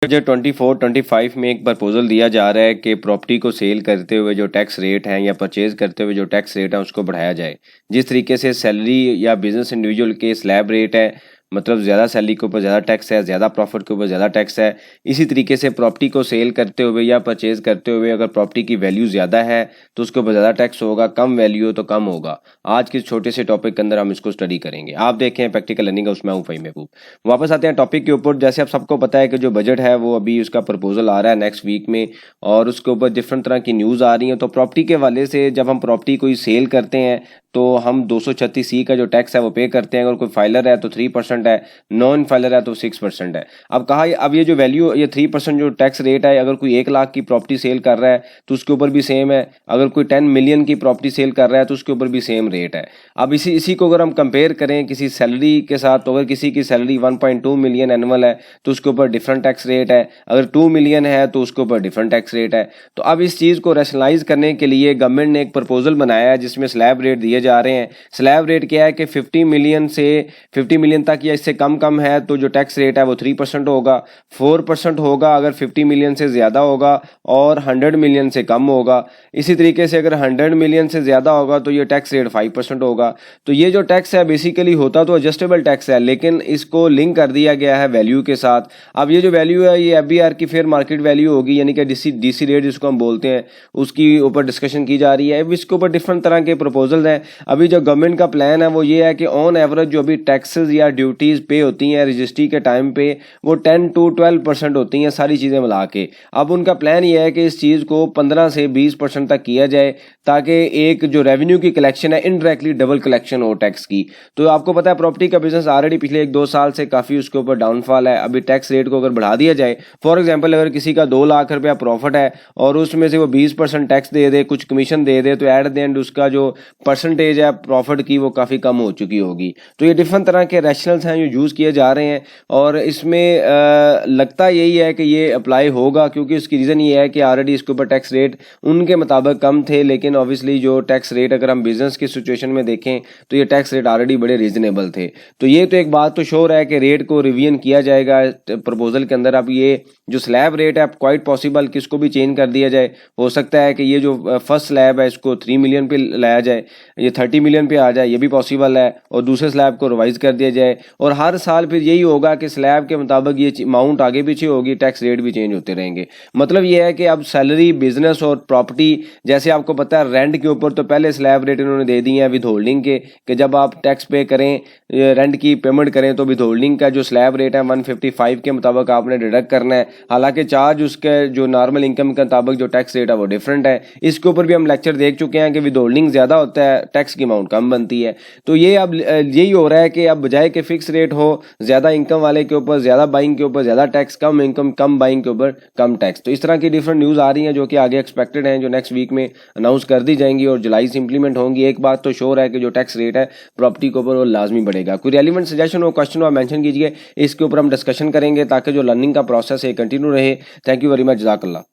Budget 24-25 में एक proposal दिया जा रहा है कि प्रॉपर्टी को सेल करते हुए जो टैक्स रेट है या परचेज करते हुए जो टैक्स रेट है उसको बढ़ाया जाए। जिस तरीके से सैलरी या बिजनेस इंडिविजुअल के स्लैब रेट है, मतलब ज़्यादा सैलरी के ऊपर ज़्यादा टैक्स है, ज़्यादा प्रॉफिट के ऊपर ज़्यादा टैक्स है। इसी तरीके से प्रॉपर्टी को सेल करते हुए या परचेज करते हुए अगर प्रॉपर्टी की वैल्यू ज़्यादा है तो उसके ऊपर ज़्यादा टैक्स होगा, कम वैल्यू हो तो कम होगा। आज के छोटे से टॉपिक के अंदर हम इसको स्टडी करेंगे। आप देखें प्रैक्टिकल लर्निंग है, उसमें हूँ फ़हीम महबूब। वापस आते हैं टॉपिक के ऊपर। जैसे आप सबको पता है कि जो बजट है वो अभी उसका प्रपोजल आ रहा है नेक्स्ट वीक में, और उसके ऊपर डिफरेंट तरह की न्यूज़ आ रही हैं। तो प्रॉपर्टी के हवाले से जब हम प्रॉपर्टी कोई सेल करते हैं तो हम 236C का जो टैक्स है वो पे करते हैं। अगर कोई फाइलर है तो 3% है, नॉन फाइलर है तो 6% है। अब ये जो वैल्यू, ये 3% जो टैक्स रेट है, अगर कोई 1 लाख की प्रॉपर्टी सेल कर रहा है तो उसके ऊपर भी सेम है। अगर कोई 10 मिलियन की प्रॉपर्टी सेल कर रहा है तो उसके ऊपर भी सेम रेट है। अब इसी को अगर हम कंपेयर करें किसी सैलरी के साथ, तो अगर किसी की सैलरी 1.2 मिलियन एनुअल है तो उसके ऊपर डिफरेंट टैक्स रेट है, अगर 2 मिलियन है तो उसके ऊपर डिफरेंट टैक्स रेट है। तो अब इस चीज़ को रैशनलाइज करने के लिए गवर्नमेंट ने एक प्रपोजल बनाया है जिसमें स्लैब रेट दिए जा रहे हैं। स्लैब रेट क्या है कि 50 मिलियन तक या इससे कम है तो जो टैक्स रेट है वो 3% होगा, 4% होगा अगर 50 मिलियन से ज़्यादा होगा, और 100 मिलियन से कम होगा। इसी तरीके से अगर 100 मिलियन से ज़्यादा होगा तो ये टैक्स रेट 5% होगा। तो ये जो टैक्स है बेसिकली होता तो एडजस्टेबल टैक्स है, लेकिन इसको लिंक कर दिया गया है वैल्यू के साथ। अब ये जो वैल्यू है ये FBR की फेयर मार्केट वैल्यू होगी, यानी कि DC रेट जिसको हम बोलते हैं, उसकी ऊपर डिस्कशन की जा रही है। अब इसके ऊपर डिफरेंट तरह के प्रपोजल हैं। अभी जो गवर्नमेंट का प्लान है वो ये है कि ऑन एवरेज जो अभी टैक्सेस या ड्यूटीज़ पे होती हैं रजिस्ट्री के टाइम पे, वो 10 to 12% होती हैं सारी चीज़ें मिला के। अब उनका प्लान ये है कि इस चीज़ को 15 से 20% तक किया जाए, ताकि एक जो रेवेन्यू की कलेक्शन है इनडायरेक्टली डबल कलेक्शन हो टैक्स की। तो आपको पता है प्रॉपर्टी का बिजनेस ऑलरेडी पिछले 1-2 साल से काफ़ी उसके ऊपर डाउनफॉल है। अभी टैक्स रेट को अगर बढ़ा दिया जाए, फॉर एग्जाम्पल अगर किसी का 2 लाख रुपया प्रॉफिट है और उसमें से वो 20% टैक्स दे दे, कुछ कमीशन दे दे, तो एट द एंड उसका जो परसेंटेज है प्रॉफिट की वो काफ़ी कम हो चुकी होगी। तो ये डिफरेंट तरह के रैशनल्स हैं जो यूज़ किए जा रहे हैं, और इसमें लगता यही है कि ये अप्लाई होगा, क्योंकि उसकी रीज़न ये है कि ऑलरेडी इसके ऊपर टैक्स रेट उनके मुताबिक कम थे, लेकिन ऑब्वियसली जो टैक्स रेट अगर हम बिजनेस की सिचुएशन में देखें तो ये टैक्स रेट ऑलरेडी बड़े रीजनेबल थे। तो ये तो एक बात तो श्योर है कि रेट को रिवीजन किया जाएगा प्रपोजल के अंदर। अब ये जो स्लैब रेट है क्वाइट पॉसिबल कि इसको भी चेंज कर दिया जाए। हो सकता है कि ये जो फर्स्ट स्लैब है इसको 3 मिलियन पे लाया जाए, ये 30 मिलियन पे आ जाए, ये भी पॉसिबल है, और दूसरे स्लैब को रिवाइज कर दिया जाए। और हर साल फिर यही होगा कि स्लैब के मुताबिक ये अमाउंट आगे पीछे होगी, टैक्स रेट भी चेंज होते रहेंगे। मतलब ये है कि अब सैलरी, बिजनेस और प्रॉपर्टी, जैसे आपको पता है रेंट के ऊपर तो पहले स्लैब रेट इन्होंने दे दिए हैं विद होल्डिंग के, कि जब आप टैक्स पे करें, रेंट की पेमेंट करें, तो विद होल्डिंग का जो स्लैब रेट है 155 के मुताबिक आपने डिडक्ट करना है। हालांकि चार्ज उसके जो नॉर्मल इनकम के मुताबिक जो टैक्स रेट है वो डिफरेंट है। इसके ऊपर भी हम लेक्चर देख चुके हैं कि विद होल्डिंग ज़्यादा होता है, टैक्स की अमाउंट कम बनती है। तो ये अब यही हो रहा है कि अब बजाय के फिक्स रेट हो, ज़्यादा इनकम वाले के ऊपर ज़्यादा बाइंग के ऊपर ज़्यादा टैक्स, कम इनकम कम बाइंग के ऊपर कम टैक्स। तो इस तरह की डिफरेंट न्यूज़ आ रही हैं जो कि आगे एक्सपेक्टेड हैं, जो नेक्स्ट वीक में अनाउंस कर दी जाएंगी और जुलाई से इंप्लीमेंट होंगी। एक बात तो श्योर है कि जो टैक्स रेट है प्रॉपर्टी के ऊपर वो लाजमी बढ़ेगा। कोई रेलिवेंट सजेशन हो, क्वेश्चन हो, मेंशन कीजिए, इसके ऊपर हम डिस्कशन करेंगे ताकि जो लर्निंग का प्रोसेस है कंटिन्यू रहे। थैंक यू वेरी मच, जज़ाकल्लाह।